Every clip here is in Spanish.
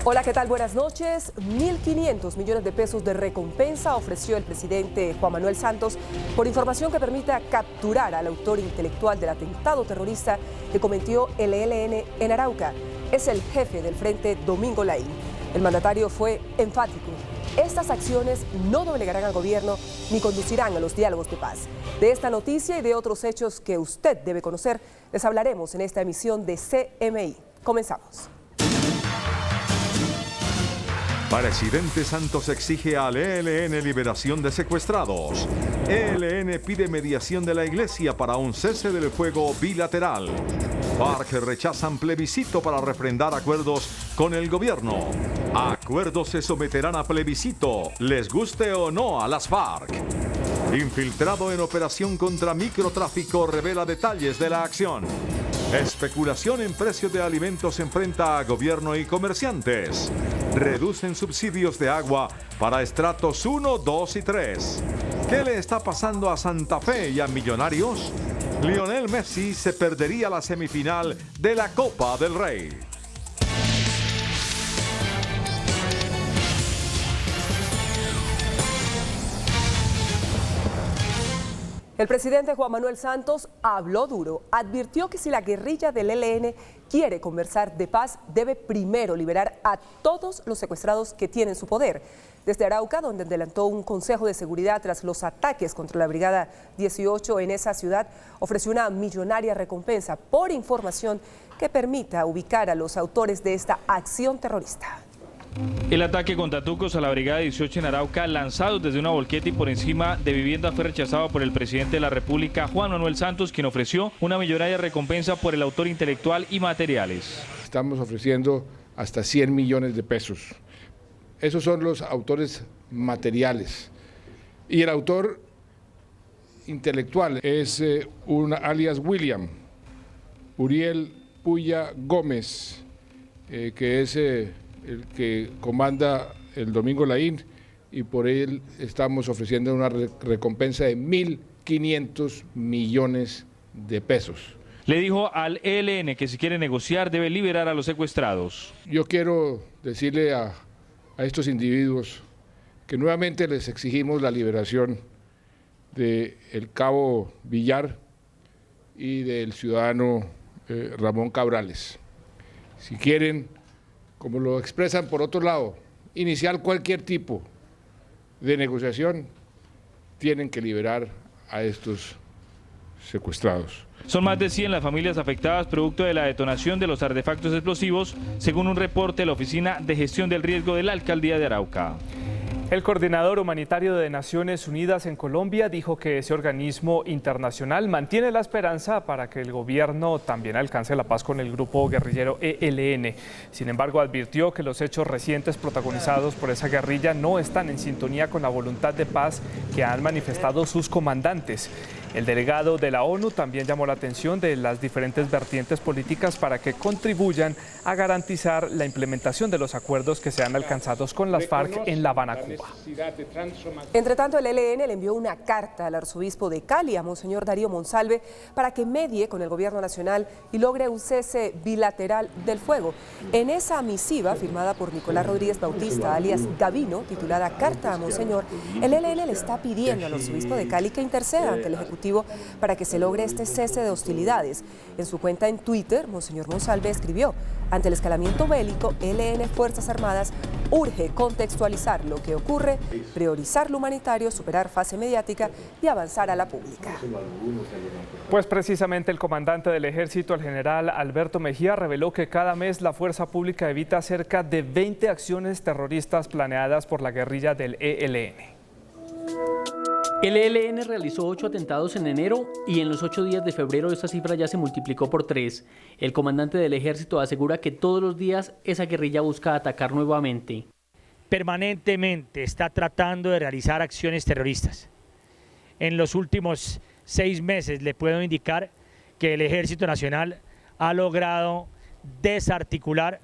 Hola, ¿qué tal? Buenas noches. 1.500 millones de pesos de recompensa ofreció el presidente Juan Manuel Santos por información que permita capturar al autor intelectual del atentado terrorista que cometió el ELN en Arauca. Es el jefe del Frente Domingo Laín. El mandatario fue enfático. Estas acciones no doblegarán al gobierno ni conducirán a los diálogos de paz. De esta noticia y de otros hechos que usted debe conocer, les hablaremos en esta emisión de CMI. Comenzamos. Presidente Santos exige al ELN liberación de secuestrados. ELN pide mediación de la Iglesia para un cese del fuego bilateral. FARC rechazan plebiscito para refrendar acuerdos con el gobierno. Acuerdos se someterán a plebiscito, les guste o no a las FARC. Infiltrado en operación contra microtráfico revela detalles de la acción. Especulación en precios de alimentos enfrenta a gobierno y comerciantes. Reducen subsidios de agua para estratos 1, 2 y 3. ¿Qué le está pasando a Santa Fe y a Millonarios? Lionel Messi se perdería la semifinal de la Copa del Rey. El presidente Juan Manuel Santos habló duro, advirtió que si la guerrilla del ELN quiere conversar de paz, debe primero liberar a todos los secuestrados que tienen su poder. Desde Arauca, donde adelantó un consejo de seguridad tras los ataques contra la Brigada 18 en esa ciudad, ofreció una millonaria recompensa por información que permita ubicar a los autores de esta acción terrorista. El ataque con tatucos a la Brigada 18 en Arauca, lanzados desde una volqueta y por encima de viviendas, fue rechazado por el presidente de la República, Juan Manuel Santos, quien ofreció una millonaria recompensa por el autor intelectual y materiales. Estamos ofreciendo hasta 100 millones de pesos. Esos son los autores materiales. Y el autor intelectual es un alias William Uriel Puya Gómez, que es el que comanda el Domingo Laín, y por él estamos ofreciendo una recompensa de 1.500 millones de pesos. Le dijo al ELN que si quiere negociar debe liberar a los secuestrados. Yo quiero decirle a estos individuos que nuevamente les exigimos la liberación del cabo Villar y del ciudadano Ramón Cabrales. Si quieren, como lo expresan por otro lado, iniciar cualquier tipo de negociación, tienen que liberar a estos secuestrados. Son más de 100 las familias afectadas producto de la detonación de los artefactos explosivos, según un reporte de la Oficina de Gestión del Riesgo de la Alcaldía de Arauca. El coordinador humanitario de Naciones Unidas en Colombia dijo que ese organismo internacional mantiene la esperanza para que el gobierno también alcance la paz con el grupo guerrillero ELN. Sin embargo, advirtió que los hechos recientes protagonizados por esa guerrilla no están en sintonía con la voluntad de paz que han manifestado sus comandantes. El delegado de la ONU también llamó la atención de las diferentes vertientes políticas para que contribuyan a garantizar la implementación de los acuerdos que se han alcanzado con las FARC en La Habana, Cuba. Entre tanto, el ELN le envió una carta al arzobispo de Cali, a Monseñor Darío Monsalve, para que medie con el gobierno nacional y logre un cese bilateral del fuego. En esa misiva, firmada por Nicolás Rodríguez Bautista, alias Gavino, titulada Carta a Monseñor, el ELN le está pidiendo al arzobispo de Cali que interceda ante el Ejecutivo para que se logre este cese de hostilidades. En su cuenta en Twitter, Monseñor Monsalve escribió: ante el escalamiento bélico, ELN Fuerzas Armadas urge contextualizar lo que ocurre, priorizar lo humanitario, superar fase mediática y avanzar a la pública. Pues precisamente el comandante del ejército, el general Alberto Mejía, reveló que cada mes la fuerza pública evita cerca de 20 acciones terroristas planeadas por la guerrilla del ELN. El ELN realizó 8 atentados en enero y en los 8 días de febrero esta cifra ya se multiplicó por 3. El comandante del ejército asegura que todos los días esa guerrilla busca atacar nuevamente. Permanentemente está tratando de realizar acciones terroristas. En los últimos 6 meses le puedo indicar que el Ejército Nacional ha logrado desarticular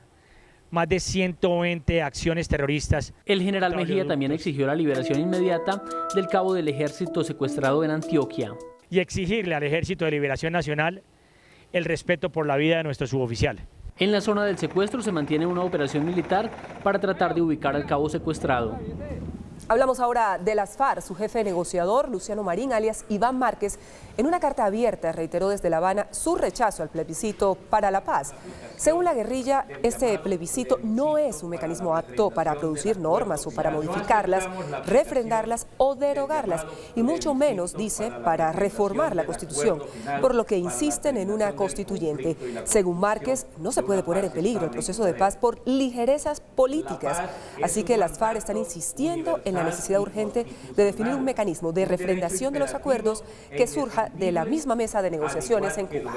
más de 120 acciones terroristas. El general Mejía también exigió la liberación inmediata del cabo del ejército secuestrado en Antioquia. Y exigirle al Ejército de Liberación Nacional el respeto por la vida de nuestro suboficial. En la zona del secuestro se mantiene una operación militar para tratar de ubicar al cabo secuestrado. Hablamos ahora de las FARC. Su jefe negociador, Luciano Marín, alias Iván Márquez, en una carta abierta reiteró desde La Habana su rechazo al plebiscito para la paz. Según la guerrilla, este plebiscito no es un mecanismo apto para producir normas o para modificarlas, refrendarlas o derogarlas, y mucho menos, dice, para reformar la Constitución, por lo que insisten en una constituyente. Según Márquez, no se puede poner en peligro el proceso de paz por ligerezas políticas, así que las FARC están insistiendo en la necesidad urgente de definir un mecanismo de refrendación de los acuerdos que surja de la misma mesa de negociaciones en Cuba.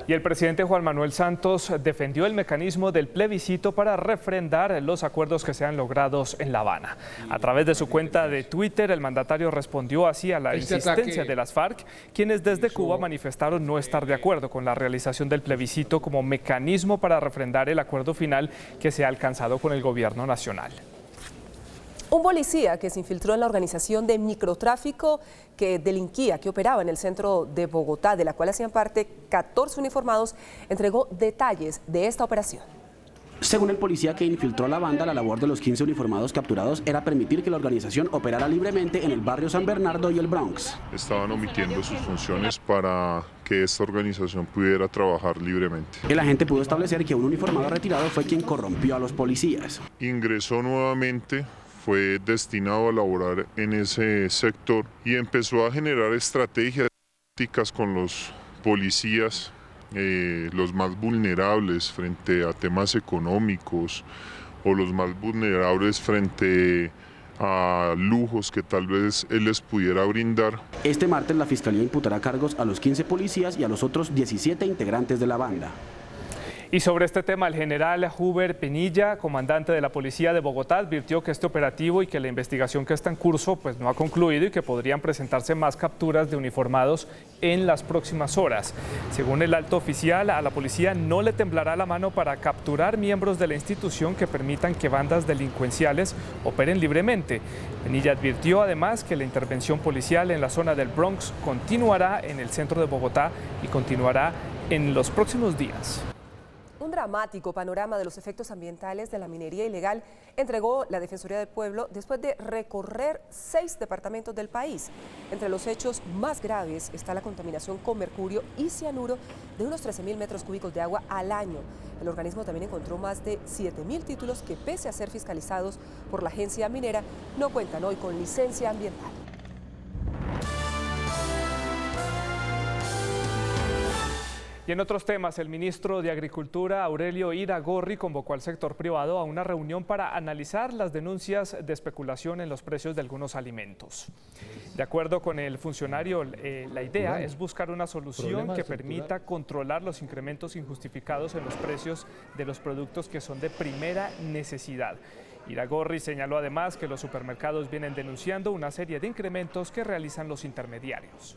Y el presidente Juan Manuel Santos defendió el mecanismo del plebiscito para refrendar los acuerdos que sean logrados en La Habana. A través de su cuenta de Twitter, el mandatario respondió así a la insistencia de las FARC, quienes desde Cuba manifestaron no estar de acuerdo con la realización del plebiscito como mecanismo para refrendar el acuerdo final que se ha alcanzado con el gobierno nacional. Un policía que se infiltró en la organización de microtráfico que delinquía, que operaba en el centro de Bogotá, de la cual hacían parte 14 uniformados, entregó detalles de esta operación. Según el policía que infiltró a la banda, la labor de los 15 uniformados capturados era permitir que la organización operara libremente en el barrio San Bernardo y el Bronx. Estaban omitiendo sus funciones para que esta organización pudiera trabajar libremente. El agente pudo establecer que un uniformado retirado fue quien corrompió a los policías. Ingresó nuevamente, fue destinado a laborar en ese sector y empezó a generar estrategias tácticas con los policías, los más vulnerables frente a temas económicos o los más vulnerables frente a lujos que tal vez él les pudiera brindar. Este martes la Fiscalía imputará cargos a los 15 policías y a los otros 17 integrantes de la banda. Y sobre este tema, el general Huber Penilla, comandante de la Policía de Bogotá, advirtió que este operativo y que la investigación que está en curso pues no ha concluido y que podrían presentarse más capturas de uniformados en las próximas horas. Según el alto oficial, a la policía no le temblará la mano para capturar miembros de la institución que permitan que bandas delincuenciales operen libremente. Penilla advirtió además que la intervención policial en la zona del Bronx continuará en el centro de Bogotá y continuará en los próximos días. Un dramático panorama de los efectos ambientales de la minería ilegal entregó la Defensoría del Pueblo después de recorrer 6 departamentos del país. Entre los hechos más graves está la contaminación con mercurio y cianuro de unos 13.000 metros cúbicos de agua al año. El organismo también encontró más de 7.000 títulos que, pese a ser fiscalizados por la agencia minera, no cuentan hoy con licencia ambiental. Y en otros temas, el ministro de Agricultura, Aurelio Iragorri, convocó al sector privado a una reunión para analizar las denuncias de especulación en los precios de algunos alimentos. De acuerdo con el funcionario, la idea es buscar una solución que permita controlar los incrementos injustificados en los precios de los productos que son de primera necesidad. Iragorri señaló además que los supermercados vienen denunciando una serie de incrementos que realizan los intermediarios.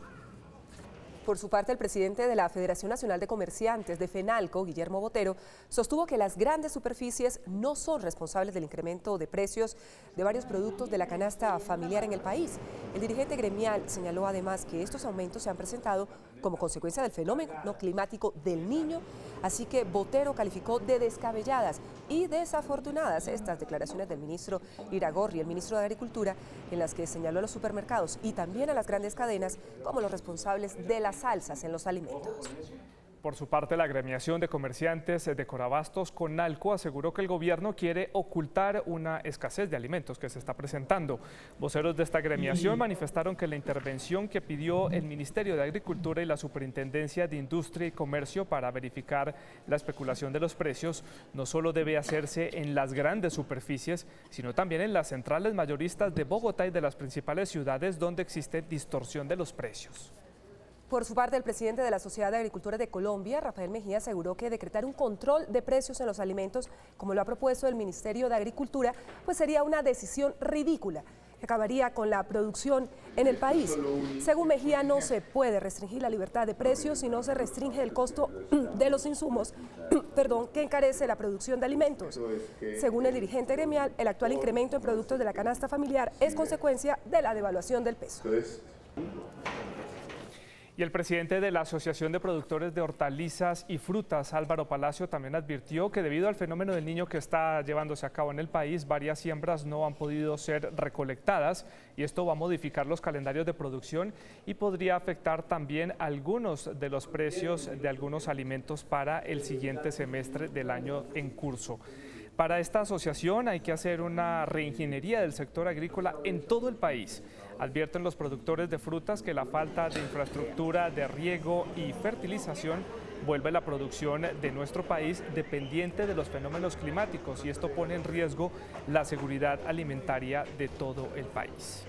Por su parte, el presidente de la Federación Nacional de Comerciantes de FENALCO, Guillermo Botero, sostuvo que las grandes superficies no son responsables del incremento de precios de varios productos de la canasta familiar en el país. El dirigente gremial señaló además que estos aumentos se han presentado como consecuencia del fenómeno climático del Niño, así que Botero calificó de descabelladas y desafortunadas estas declaraciones del ministro Iragorri, el ministro de Agricultura, en las que señaló a los supermercados y también a las grandes cadenas como los responsables de las alzas en los alimentos. Por su parte, la agremiación de comerciantes de Corabastos, CONALCO, aseguró que el gobierno quiere ocultar una escasez de alimentos que se está presentando. Voceros de esta agremiación manifestaron que la intervención que pidió el Ministerio de Agricultura y la Superintendencia de Industria y Comercio para verificar la especulación de los precios no solo debe hacerse en las grandes superficies, sino también en las centrales mayoristas de Bogotá y de las principales ciudades donde existe distorsión de los precios. Por su parte, el presidente de la Sociedad de Agricultores de Colombia, Rafael Mejía, aseguró que decretar un control de precios en los alimentos, como lo ha propuesto el Ministerio de Agricultura, pues sería una decisión ridícula que acabaría con la producción en el país. Según Mejía, no se puede restringir la libertad de precios si no se restringe el costo de los insumos, que encarece la producción de alimentos. Según el dirigente gremial, el actual incremento en productos de la canasta familiar es consecuencia de la devaluación del peso. Y el presidente de la Asociación de Productores de Hortalizas y Frutas, Álvaro Palacio, también advirtió que debido al fenómeno del Niño que está llevándose a cabo en el país, varias siembras no han podido ser recolectadas y esto va a modificar los calendarios de producción y podría afectar también algunos de los precios de algunos alimentos para el siguiente semestre del año en curso. Para esta asociación hay que hacer una reingeniería del sector agrícola en todo el país. Advierten los productores de frutas que la falta de infraestructura de riego y fertilización vuelve la producción de nuestro país dependiente de los fenómenos climáticos y esto pone en riesgo la seguridad alimentaria de todo el país.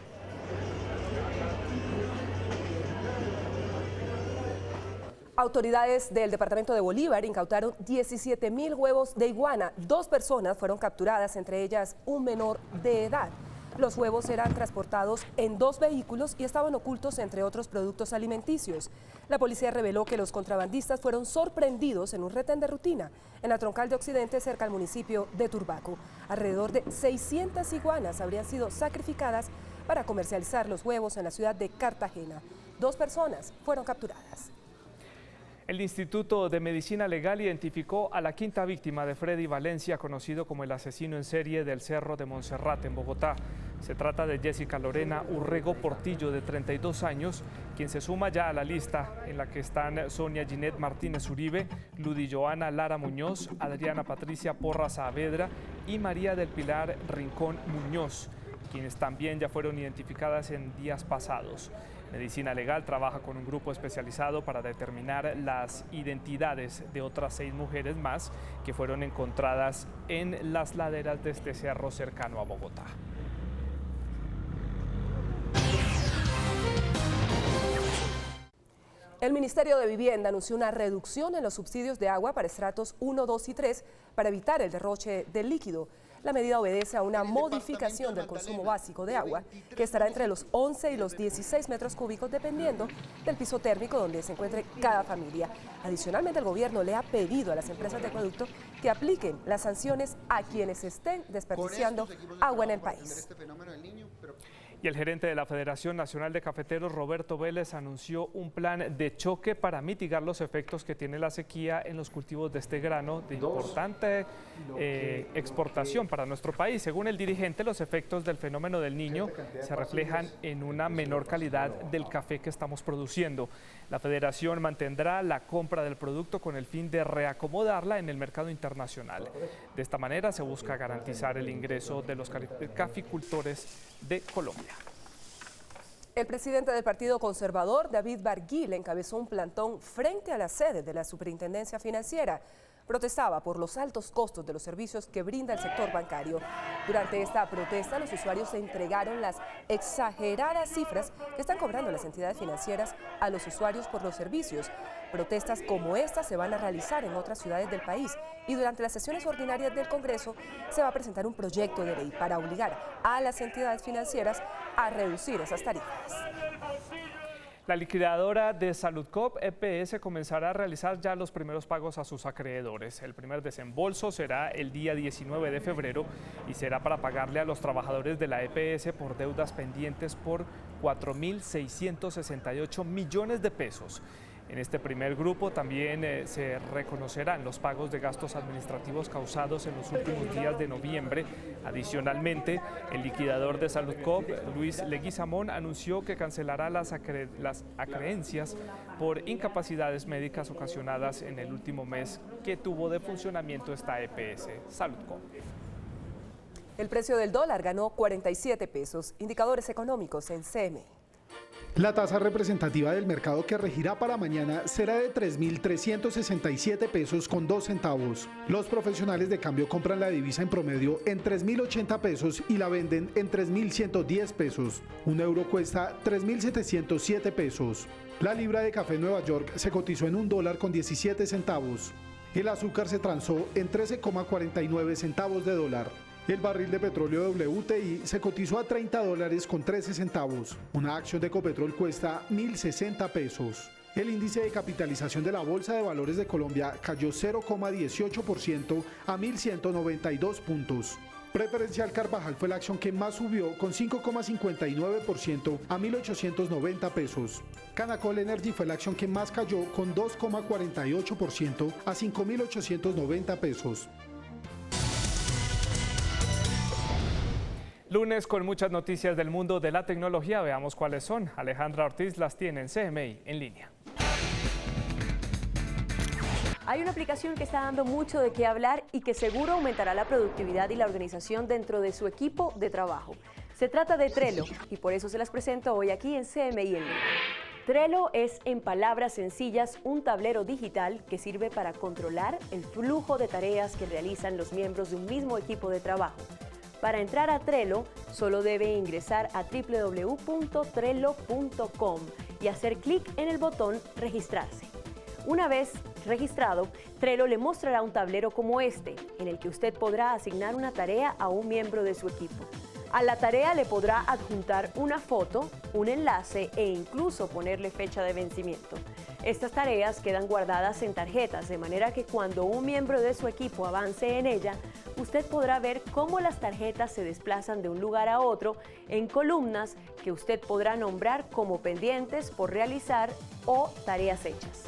Autoridades del departamento de Bolívar incautaron 17.000 huevos de iguana. 2 personas fueron capturadas, entre ellas un menor de edad. Los huevos eran transportados en 2 vehículos y estaban ocultos entre otros productos alimenticios. La policía reveló que los contrabandistas fueron sorprendidos en un retén de rutina en la Troncal de Occidente, cerca al municipio de Turbaco. Alrededor de 600 iguanas habrían sido sacrificadas para comercializar los huevos en la ciudad de Cartagena. 2 personas fueron capturadas. El Instituto de Medicina Legal identificó a la 5ª víctima de Freddy Valencia, conocido como el asesino en serie del Cerro de Monserrate en Bogotá. Se trata de Jessica Lorena Urrego Portillo, de 32 años, quien se suma ya a la lista en la que están Sonia Ginette Martínez Uribe, Ludy Joana Lara Muñoz, Adriana Patricia Porras Saavedra y María del Pilar Rincón Muñoz, quienes también ya fueron identificadas en días pasados. Medicina Legal trabaja con un grupo especializado para determinar las identidades de otras 6 mujeres más que fueron encontradas en las laderas de este cerro cercano a Bogotá. El Ministerio de Vivienda anunció una reducción en los subsidios de agua para estratos 1, 2 y 3 para evitar el derroche del líquido. La medida obedece a una modificación del consumo básico de agua, que estará entre los 11 y los 16 metros cúbicos dependiendo del piso térmico donde se encuentre cada familia. Adicionalmente, el gobierno le ha pedido a las empresas de acueducto que apliquen las sanciones a quienes estén desperdiciando agua en el país. Y el gerente de la Federación Nacional de Cafeteros, Roberto Vélez, anunció un plan de choque para mitigar los efectos que tiene la sequía en los cultivos de este grano de importante exportación para nuestro país. Según el dirigente, los efectos del fenómeno del Niño se reflejan en una menor calidad del café que estamos produciendo. La Federación mantendrá la compra del producto con el fin de reacomodarla en el mercado internacional. De esta manera se busca garantizar el ingreso de los caficultores de Colombia. El presidente del Partido Conservador, David Barguil, encabezó un plantón frente a la sede de la Superintendencia Financiera. Protestaba por los altos costos de los servicios que brinda el sector bancario. Durante esta protesta, los usuarios se entregaron las exageradas cifras que están cobrando las entidades financieras a los usuarios por los servicios. Protestas como esta se van a realizar en otras ciudades del país y durante las sesiones ordinarias del Congreso se va a presentar un proyecto de ley para obligar a las entidades financieras a reducir esas tarifas. La liquidadora de Saludcop EPS comenzará a realizar ya los primeros pagos a sus acreedores. El primer desembolso será el día 19 de febrero y será para pagarle a los trabajadores de la EPS por deudas pendientes por 4.668 millones de pesos. En este primer grupo también se reconocerán los pagos de gastos administrativos causados en los últimos días de noviembre. Adicionalmente, el liquidador de Saludcop, Luis Leguizamón, anunció que cancelará las acreencias por incapacidades médicas ocasionadas en el último mes que tuvo de funcionamiento esta EPS, Saludcop. El precio del dólar ganó 47 pesos. Indicadores económicos en CME. La tasa representativa del mercado que regirá para mañana será de 3.367 pesos con 2 centavos. Los profesionales de cambio compran la divisa en promedio en 3.080 pesos y la venden en 3.110 pesos. Un euro cuesta 3.707 pesos. La libra de café en Nueva York se cotizó en $1.17 centavos. El azúcar se transó en 13,49 centavos de dólar. El barril de petróleo WTI se cotizó a $30 con 13 centavos. Una acción de Ecopetrol cuesta 1.060 pesos. El índice de capitalización de la Bolsa de Valores de Colombia cayó 0,18% a 1.192 puntos. Preferencial Carvajal fue la acción que más subió con 5,59% a 1.890 pesos. Canacol Energy fue la acción que más cayó con 2,48% a 5.890 pesos. Lunes con muchas noticias del mundo de la tecnología. Veamos cuáles son. Alejandra Ortiz las tiene en CMI en línea. Hay una aplicación que está dando mucho de qué hablar y que seguro aumentará la productividad y la organización dentro de su equipo de trabajo. Se trata de Trello y por eso se las presento hoy aquí en CMI en línea. Trello es, en palabras sencillas, un tablero digital que sirve para controlar el flujo de tareas que realizan los miembros de un mismo equipo de trabajo. Para entrar a Trello, solo debe ingresar a www.trello.com y hacer clic en el botón Registrarse. Una vez registrado, Trello le mostrará un tablero como este, en el que usted podrá asignar una tarea a un miembro de su equipo. A la tarea le podrá adjuntar una foto, un enlace e incluso ponerle fecha de vencimiento. Estas tareas quedan guardadas en tarjetas, de manera que cuando un miembro de su equipo avance en ella, usted podrá ver cómo las tarjetas se desplazan de un lugar a otro en columnas que usted podrá nombrar como pendientes por realizar o tareas hechas.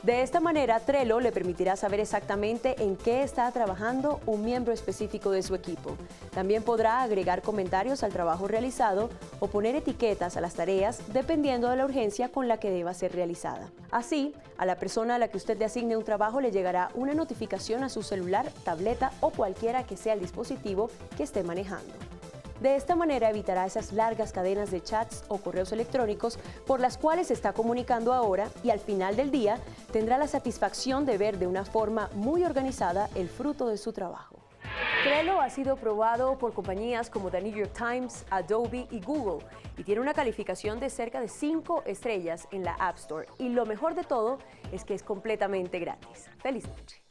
De esta manera, Trello le permitirá saber exactamente en qué está trabajando un miembro específico de su equipo. También podrá agregar comentarios al trabajo realizado o poner etiquetas a las tareas dependiendo de la urgencia con la que deba ser realizada. Así, a la persona a la que usted le asigne un trabajo le llegará una notificación a su celular, tableta o cualquiera que sea el dispositivo que esté manejando. De esta manera evitará esas largas cadenas de chats o correos electrónicos por las cuales se está comunicando ahora y al final del día tendrá la satisfacción de ver de una forma muy organizada el fruto de su trabajo. Trello ha sido probado por compañías como The New York Times, Adobe y Google y tiene una calificación de cerca de 5 estrellas en la App Store. Y lo mejor de todo es que es completamente gratis. ¡Feliz noche!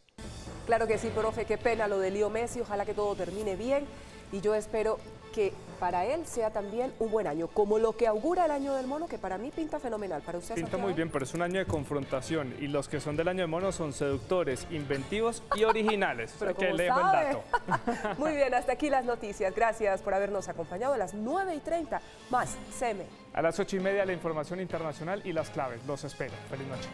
Claro que sí, profe, qué pena lo de Leo Messi, ojalá que todo termine bien y yo espero que para él sea también un buen año, como lo que augura el año del mono, que para mí pinta fenomenal. ¿Para usted, Pinta Santiago? muy bien, pero es un año de confrontación y los que son del año del mono son seductores, inventivos y originales. Pero que como le dejo el sabe. dato. Muy bien, hasta aquí las noticias. Gracias por habernos acompañado a las 9:30 más CM. A las 8:30 la información internacional y las claves. Los espero. Feliz noche.